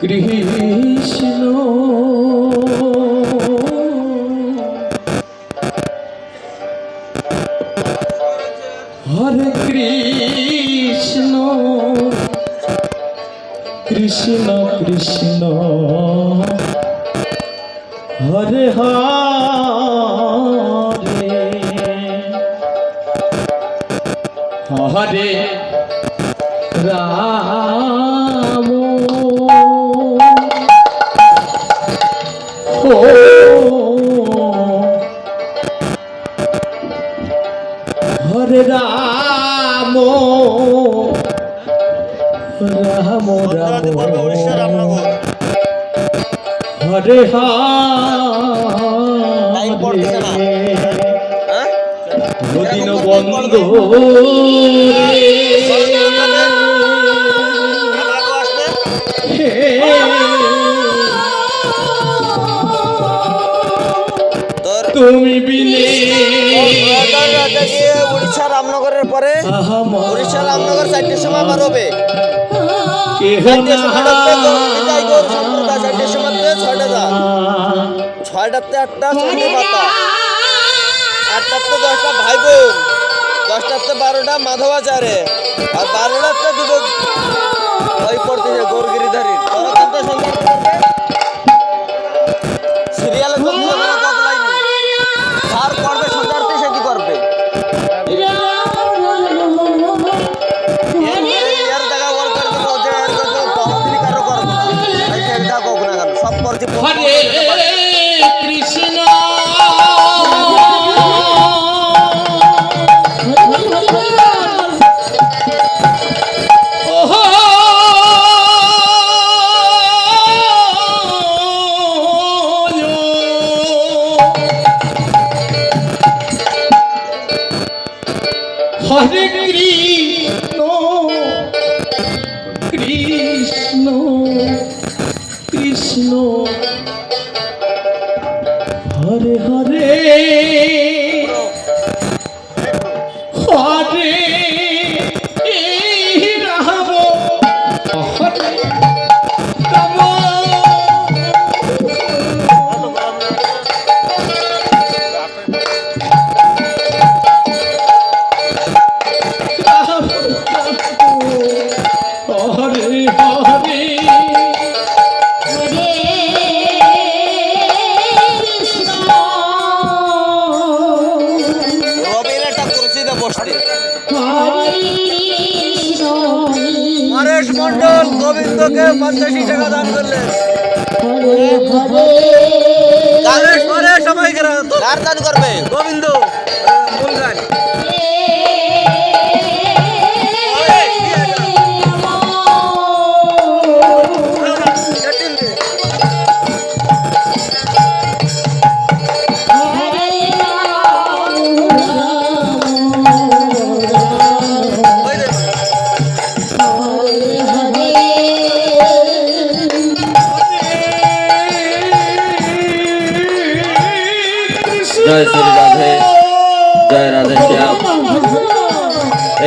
কৃষ্ণ হরে কৃষ্ণ কৃষ্ণ কৃষ্ণ হরে হরে হরে রাম হরে রাম রাম রাম রাম উড়িষ্যা রামনগর। হরে time পড়ছে না। হরে হ্যাঁ? দিন বন্ধু রামনগর আসবে? তোর তুমি বিনে উড়িষ্যা রামনগরের পরে উড়িষ্যা রামনগর 4টের সময় আমার হবে। কেহ 4টের সময় ঢুকবে গৌরীতাই গৌর সম্প্রদায় 4টের সময় 6টা যা। 6টাতে 8টা চন্ডী মাতা, 8টাতে 10টা ভাই বোন, 10টাতে 12টা মাধবাচারে, আর 12টাতে দুটো ওই পড়তেছে গৌরগিরিধারী। তোরা কিন্তু সন্ধ্যা করবে সিরিয়ালে তো কত লাইন আর করবে সন্ধ্যাতে সেটি করবে। এর জায়গা ওর করে তো যে এর তো বহুদিন কারো করব না এই সেটা কোক না কেন সব করতে হরে কৃষ্ণ হরে কৃষ্ণ কৃষ্ণ কৃষ্ণ হরে হরে হরে রাম হরে রাম হরে হরে রবির একটা কুরসিতে বসতে নরেশ মন্ডল গোবিন্দকে 85 টাকা দান করলেন। কালেশ পরে সবাই কার দান করবে? গোবিন্দ মূল গান। জয় শ্রী রাধে, জয় রাধে শ্যাম।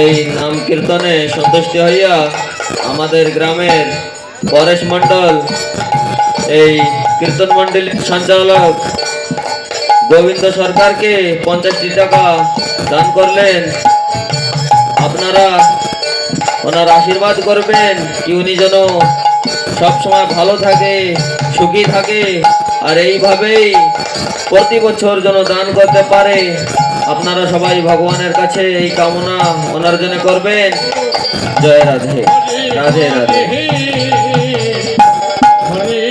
এই নাম কীর্তনে সন্তুষ্টি হইয়া আমাদের গ্রামের পরেশ মণ্ডল, এই কীর্তন মণ্ডলীর সঞ্চালক গোবিন্দ সরকারকে 50টি টাকা দান করলেন। আপনারা ওনার আশীর্বাদ করবেন কি উনি যেন সবসময় ভালো থাকে, সুখী থাকে, আর এইভাবেই প্রতি বছর যেন দান করতে পারে। আপনারা সবাই ভগবানের কাছে এই কামনা ওনার জন্য করবেন। জয় রাধে, রাধে রাধে। হরে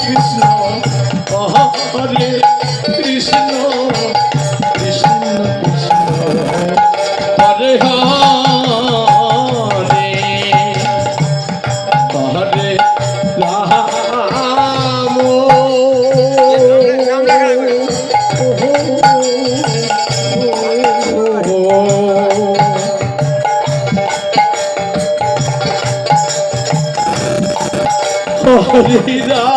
কৃষ্ণ হরে কৃষ্ণ কৃষ্ণ কৃষ্ণ হরে হরে হরে রাম হরে রাম